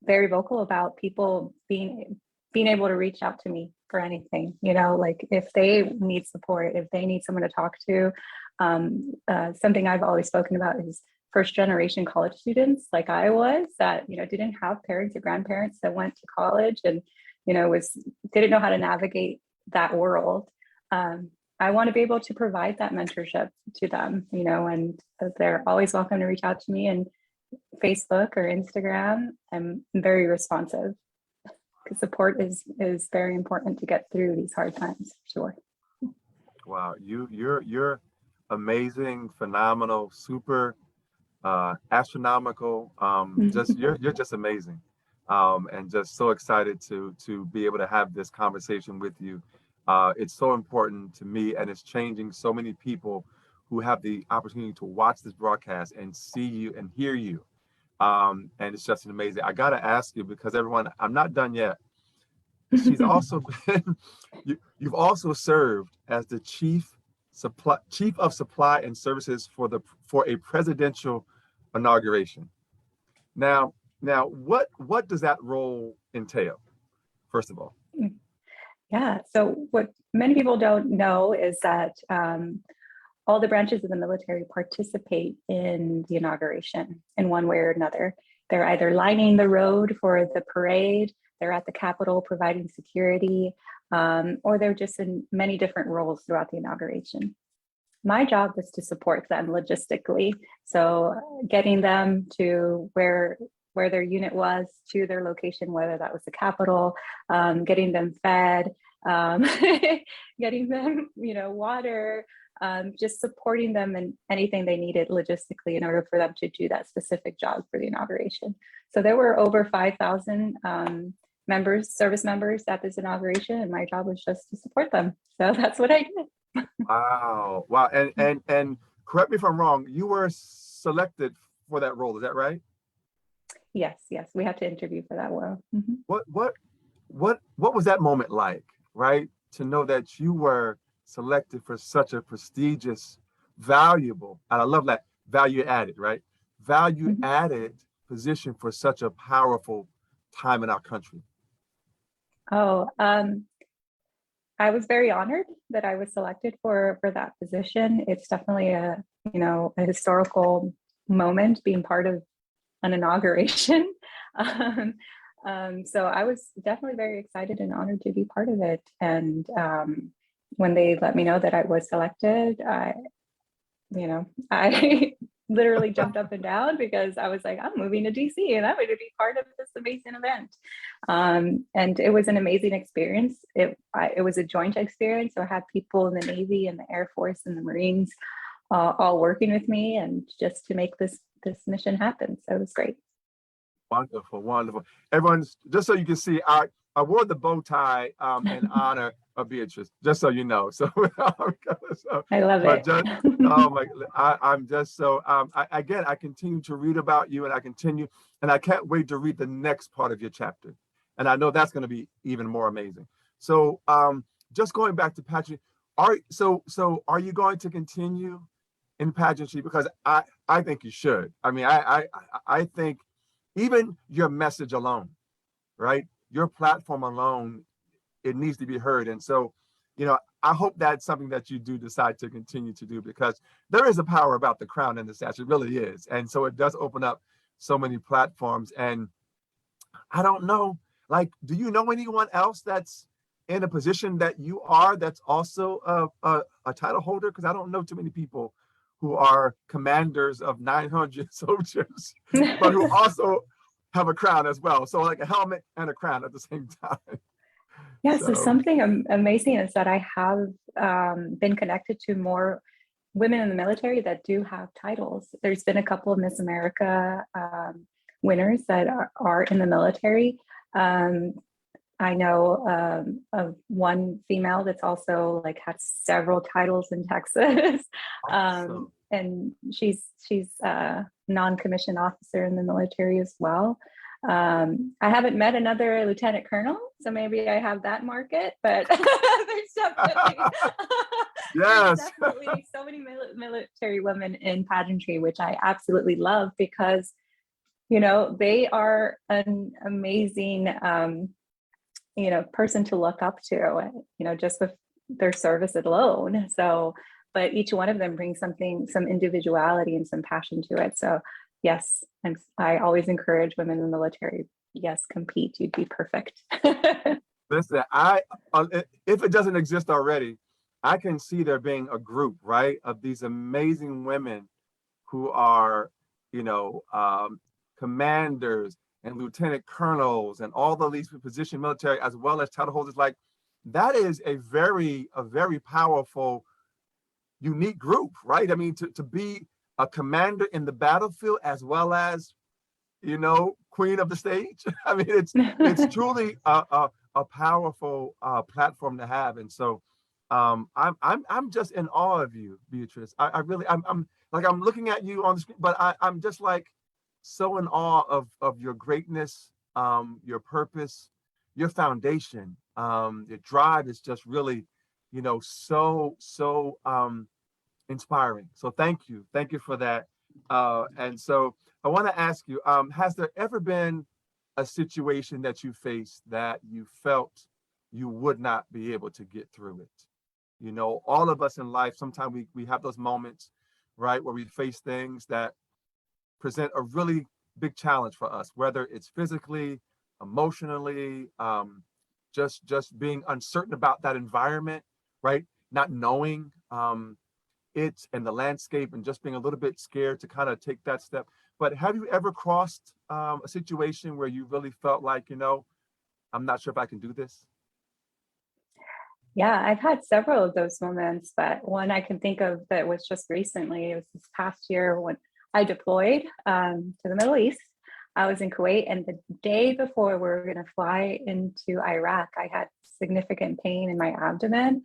very vocal about people being able to reach out to me for anything, like if they need support, if they need someone to talk to. Something I've always spoken about is first generation college students like I was, that, didn't have parents or grandparents that went to college and, didn't know how to navigate that world. I want to be able to provide that mentorship to them, and they're always welcome to reach out to me, and Facebook or Instagram. I'm very responsive, because support is very important to get through these hard times, for sure. Wow, you're amazing, phenomenal, super astronomical. Just you're just amazing, and just so excited to be able to have this conversation with you. It's so important to me, and it's changing so many people who have the opportunity to watch this broadcast and see you and hear you. And it's just amazing. I got to ask you, because everyone, I'm not done yet. She's also been, you've also served as the chief of supply and services for a presidential inauguration. Now, what does that role entail, first of all? Yeah. So what many people don't know is that all the branches of the military participate in the inauguration in one way or another. They're either lining the road for the parade, they're at the Capitol providing security, or they're just in many different roles throughout the inauguration. My job was to support them logistically. So getting them to where their unit was, to their location, whether that was the Capitol, getting them fed, getting them, water, just supporting them in anything they needed logistically in order for them to do that specific job for the inauguration. So there were over 5,000 service members at this inauguration, and my job was just to support them. So that's what I did. Wow. And correct me if I'm wrong, you were selected for that role, is that right? Yes, we had to interview for that role. Mm-hmm. What was that moment like, right? To know that you were selected for such a prestigious, valuable, and I love that, value added, right? Value added position for such a powerful time in our country. Oh, I was very honored that I was selected for that position. It's definitely a historical moment, being part of an inauguration. So I was definitely very excited and honored to be part of it. And when they let me know that I was selected, I literally jumped up and down because I was like, I'm moving to DC and I'm going to be part of this amazing event. And it was an amazing experience. It was a joint experience. So I had people in the Navy and the Air Force and the Marines all working with me, and just to make this mission happen. So it was great. Wonderful, wonderful. Everyone's, just so you can see, I wore the bow tie in honor of Beatriz, just so you know. So, I love it. Oh my, I'm just so, again, I continue to read about you, and I can't wait to read the next part of your chapter. And I know that's going to be even more amazing. So just going back to pageantry, are you going to continue in pageantry? Because I think you should. I mean, I think even your message alone, right? Your platform alone, it needs to be heard. And so, I hope that's something that you do decide to continue to do, because there is a power about the crown and the sash. It really is. And so it does open up so many platforms. And I don't know, like, do you know anyone else that's in a position that you are, that's also a title holder? Because I don't know too many people who are commanders of 900 soldiers, but who also have a crown as well. So like a helmet and a crown at the same time. Yeah, so something amazing is that I have been connected to more women in the military that do have titles. There's been a couple of Miss America winners that are in the military. I know of one female that's also like had several titles in Texas. Awesome. And she's a non-commissioned officer in the military as well. I haven't met another lieutenant colonel, so maybe I have that market, but there's definitely, yes. there's definitely so many military women in pageantry, which I absolutely love, because, they are an amazing, person to look up to, just with their service alone. So, but each one of them brings some individuality and some passion to it. So yes, I always encourage women in the military. Yes, compete. You'd be perfect. Listen, if it doesn't exist already, I can see there being a group, right, of these amazing women who are, commanders and lieutenant colonels and all the these position military, as well as title holders. Like, that is a very powerful, unique group, right? I mean, to be a commander in the battlefield as well as, queen of the stage. I mean, it's truly a powerful platform to have. And so I'm just in awe of you, Beatriz. I really, I'm looking at you on the screen, but I'm just like so in awe of your greatness, your purpose, your foundation, your drive is just really, so inspiring. So thank you for that. And so I want to ask you, has there ever been a situation that you faced that you felt you would not be able to get through it? All of us in life, sometimes we have those moments, right, where we face things that present a really big challenge for us, whether it's physically, emotionally, just being uncertain about that environment, right? Not knowing it and the landscape, and just being a little bit scared to kind of take that step. But have you ever crossed a situation where you really felt like, I'm not sure if I can do this? Yeah, I've had several of those moments, but one I can think of that was just recently. It was this past year when I deployed to the Middle East. I was in Kuwait, and the day before we were going to fly into Iraq, I had significant pain in my abdomen,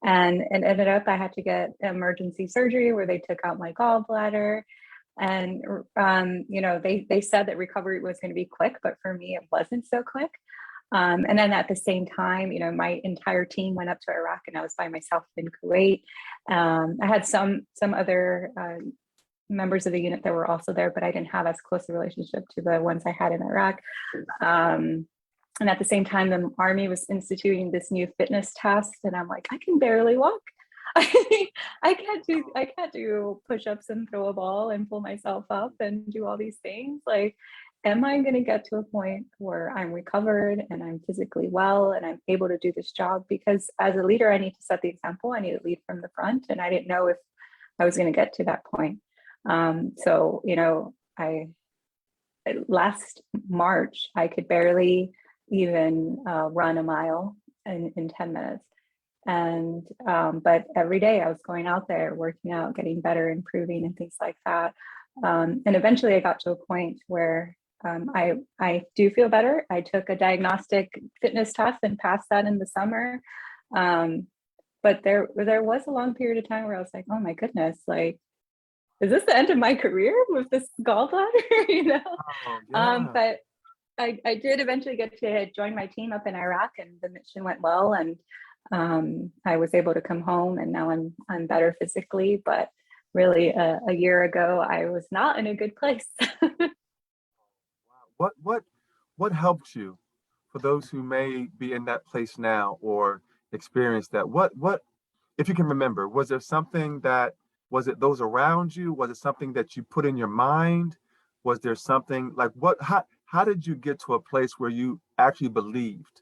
and it ended up I had to get emergency surgery where they took out my gallbladder. And they said that recovery was going to be quick, but for me it wasn't so quick. And then at the same time, my entire team went up to Iraq, and I was by myself in Kuwait. I had some other members of the unit that were also there, but I didn't have as close a relationship to the ones I had in Iraq. And at the same time, the Army was instituting this new fitness test, and I'm like, I can barely walk. I can't do push-ups and throw a ball and pull myself up and do all these things. Like, am I going to get to a point where I'm recovered and I'm physically well and I'm able to do this job? Because as a leader, I need to set the example. I need to lead from the front, and I didn't know if I was going to get to that point. So, you know, last March, I could barely even run a mile in 10 minutes. And, but every day I was going out there, working out, getting better, improving and things like that. And eventually I got to a point where I do feel better. I took a diagnostic fitness test and passed that in the summer. But there was a long period of time where I was like, oh my goodness, like, is this the end of my career with this gallbladder? You know? Oh, yeah. But I did eventually get to join my team up in Iraq, and the mission went well, and I was able to come home, and now I'm better physically. But really, a year ago, I was not in a good place. What helped you, for those who may be in that place now or experience that? What if you can remember, was there something that, was it those around you? Was it something that you put in your mind? Was there something like, how did you get to a place where you actually believed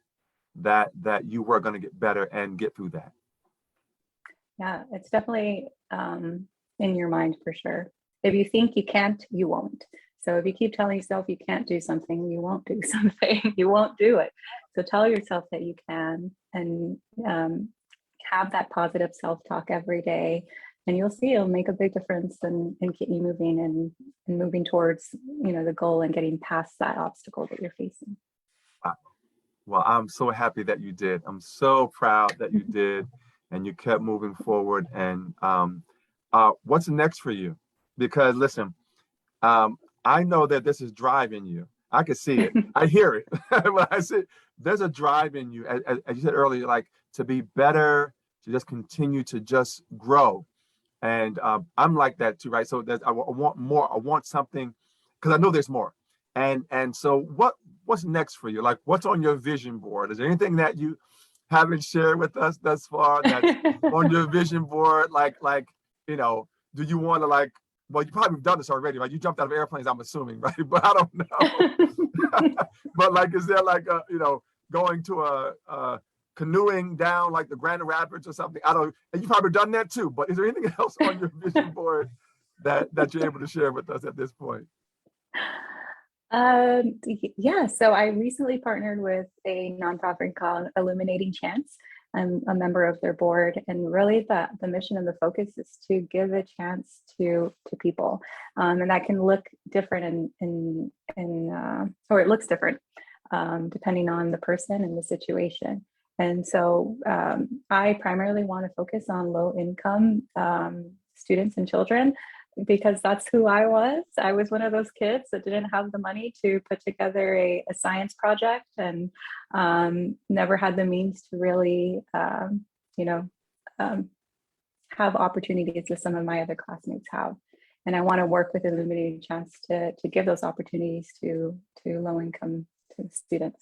that you were going to get better and get through that? Yeah, it's definitely in your mind for sure. If you think you can't, you won't. So if you keep telling yourself you can't do something, you won't do something, you won't do it. So tell yourself that you can, and have that positive self-talk every day, and you'll see it'll make a big difference and get you moving and moving towards, you know, the goal and getting past that obstacle that you're facing. Well, I'm so happy that you did. I'm so proud that you did, and you kept moving forward. And what's next for you? Because listen, I know that this is driving you. I can see it. I hear it. When I see, there's a drive in you, as you said earlier, like to be better, to just continue to just grow. And I'm like that too, right? So I want more. I want something, because I know there's more. And so what's next for you? Like, what's on your vision board? Is there anything that you haven't shared with us thus far that's on your vision board? Like, you know, do you want to, like, well, you probably done this already, right? You jumped out of airplanes, I'm assuming, right? But I don't know. But like, is there like a, you know, going to a canoeing down like the Grand Rapids or something? I don't, and you've probably done that too, but is there anything else on your vision board that you're able to share with us at this point? Yeah, so I recently partnered with a nonprofit called Illuminating Chance. I'm a member of their board, and really the mission and the focus is to give a chance to people, and that can look different or it looks different depending on the person and the situation. And so I primarily want to focus on low income students and children, because that's who I was. I was one of those kids that didn't have the money to put together a science project, and never had the means to really, have opportunities that some of my other classmates have. And I want to work with Illuminating Chance to give those opportunities to low income students.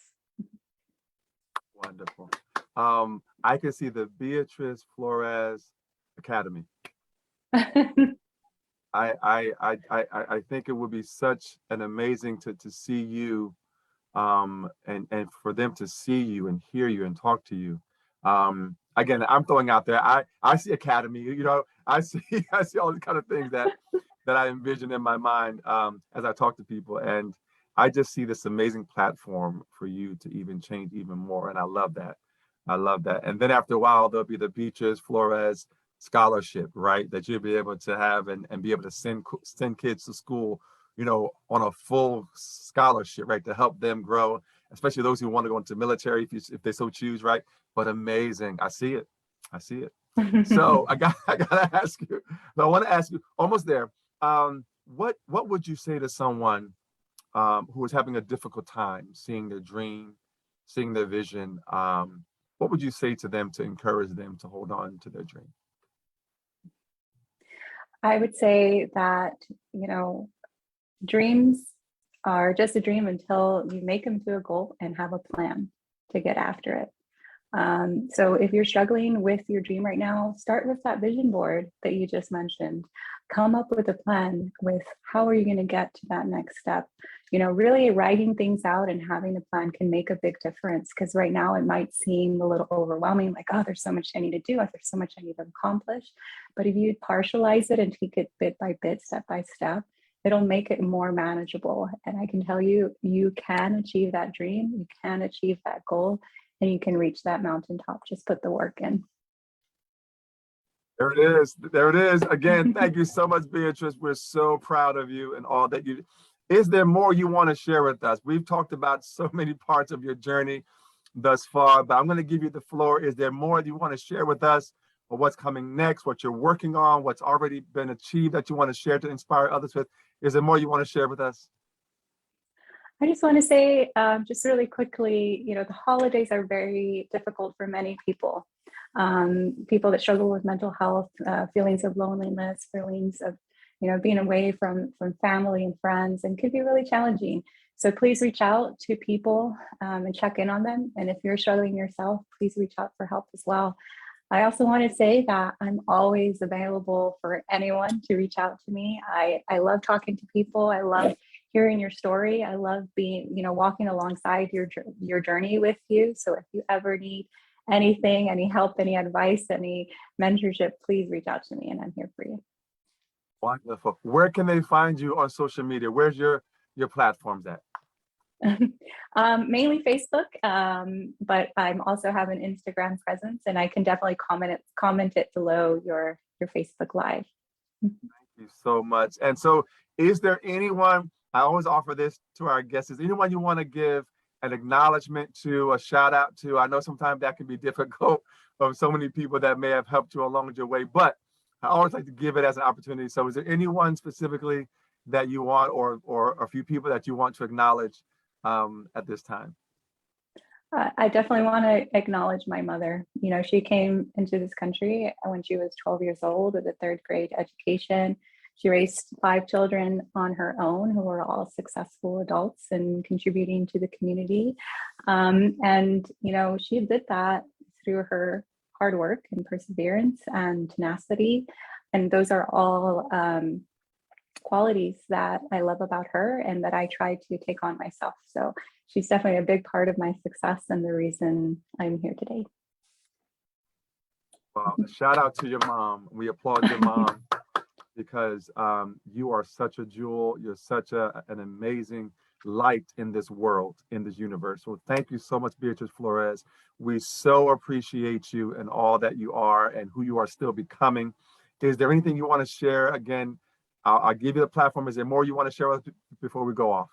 Wonderful. I can see the Beatriz Flores Academy. I think it would be such an amazing to see you, and for them to see you and hear you and talk to you. Again, I'm throwing out there, I see academy, you know, I see all these kind of things that I envision in my mind as I talk to people, and I just see this amazing platform for you to even change even more, and I love that. And then after a while, there'll be the Beatriz Flores scholarship, right? That you'll be able to have and be able to send kids to school, you know, on a full scholarship, right? To help them grow, especially those who want to go into the military if they so choose, right? But amazing. I see it. So I gotta ask you, but I want to ask you, almost there. What would you say to someone who is having a difficult time seeing their dream, seeing their vision? What would you say to them to encourage them to hold on to their dream? I would say that, you know, dreams are just a dream until you make them to a goal and have a plan to get after it. So if you're struggling with your dream right now, start with that vision board that you just mentioned. Come up with a plan with how are you going to get to that next step. really writing things out and having a plan can make a big difference. Because right now it might seem a little overwhelming, like, oh, there's so much I need to do, there's so much I need to accomplish. But if you partialize it and take it bit by bit, step by step, it'll make it more manageable. And I can tell you, you can achieve that dream, you can achieve that goal, and you can reach that mountaintop. Just put the work in. There it is. There it is. Again, thank you so much, Beatriz. We're so proud of you and all that you. Is there more you want to share with us? We've talked about so many parts of your journey thus far, but I'm going to give you the floor. Is there more you want to share with us, or what's coming next, what you're working on, what's already been achieved that you want to share to inspire others with? Is there more you want to share with us? I just want to say, just really quickly, the holidays are very difficult for many people. People that struggle with mental health, feelings of loneliness, feelings of, being away from family and friends, and could be really challenging. So please reach out to people and check in on them. And if you're struggling yourself, please reach out for help as well. I also want to say that I'm always available for anyone to reach out to me. I love talking to people. I love hearing your story. I love being, walking alongside your journey with you. So if you ever need anything, any help, any advice, any mentorship, please reach out to me, and I'm here for you. Wonderful. Where can they find you on social media? Where's your platforms at? Mainly Facebook, but I'm also have an Instagram presence, and I can definitely comment it below your Facebook Live. Thank you so much. And so, is there anyone? I always offer this to our guests. Is anyone you want to give an acknowledgement to, a shout out to? I know sometimes that can be difficult of so many people that may have helped you along your way, but I always like to give it as an opportunity. So is there anyone specifically that you want, or a few people that you want to acknowledge at this time? I definitely want to acknowledge my mother. She came into this country when she was 12 years old with a third grade education. She raised 5 children on her own who were all successful adults and contributing to the community. And she did that through her hard work and perseverance and tenacity. And those are all qualities that I love about her and that I try to take on myself. So she's definitely a big part of my success and the reason I'm here today. Well, shout out to your mom. We applaud your mom because you are such a jewel. You're such an amazing light in this world, in this universe. So thank you so much, Beatriz Flores. We so appreciate you and all that you are and who you are still becoming. Is there anything you want to share? Again, I'll give you the platform. Is there more you want to share with us before we go off?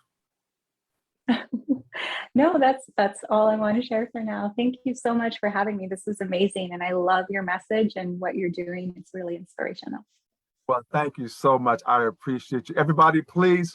No, that's all I want to share for now. Thank you so much for having me. This was amazing. And I love your message and what you're doing. It's really inspirational. Well, thank you so much. I appreciate you. Everybody, please,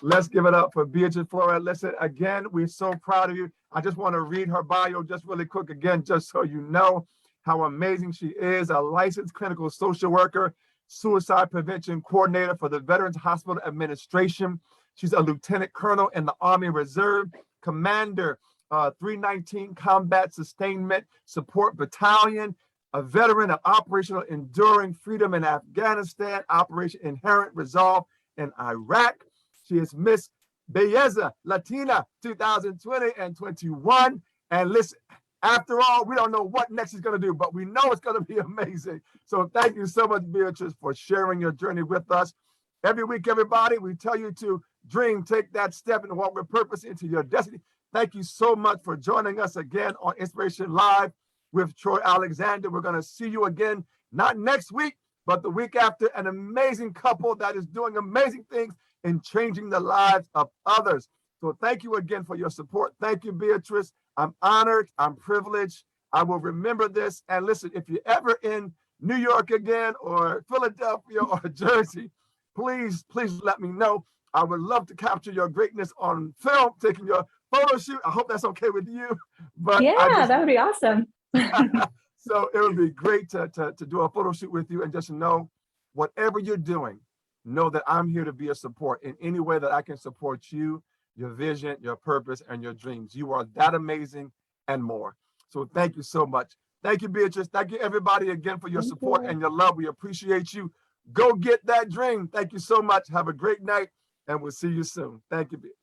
let's give it up for Beatriz Flores. Listen, again, we're so proud of you. I just want to read her bio just really quick again, just so you know how amazing she is. A licensed clinical social worker, suicide prevention coordinator for the Veterans Hospital Administration. She's a lieutenant colonel in the Army Reserve, commander, 319 Combat Sustainment Support Battalion, a veteran of Operational Enduring Freedom in Afghanistan, Operation Inherent Resolve in Iraq. She is Miss Belleza Latina 2020 and 21. And listen, after all, we don't know what next she's going to do, but we know it's going to be amazing. So thank you so much, Beatriz, for sharing your journey with us. Every week, everybody, we tell you to dream, take that step and walk with purpose into your destiny. Thank you so much for joining us again on Inspiration Live with Troy Alexander. We're going to see you again, not next week, but the week after. An amazing couple that is doing amazing things and changing the lives of others. So thank you again for your support. Thank you, Beatriz. I'm honored. I'm privileged. I will remember this. And listen, if you're ever in New York again or Philadelphia or Jersey, please let me know. I would love to capture your greatness on film, taking your photo shoot. I hope that's okay with you. But yeah, that would be awesome. So it would be great to do a photo shoot with you, and just know whatever you're doing, know that I'm here to be a support in any way that I can support you, your vision, your purpose, and your dreams. You are that amazing and more. So thank you so much. Thank you, Beatriz. Thank you, everybody, again, for your support and your love. We appreciate you. Go get that dream. Thank you so much. Have a great night, and we'll see you soon. Thank you, Beatriz.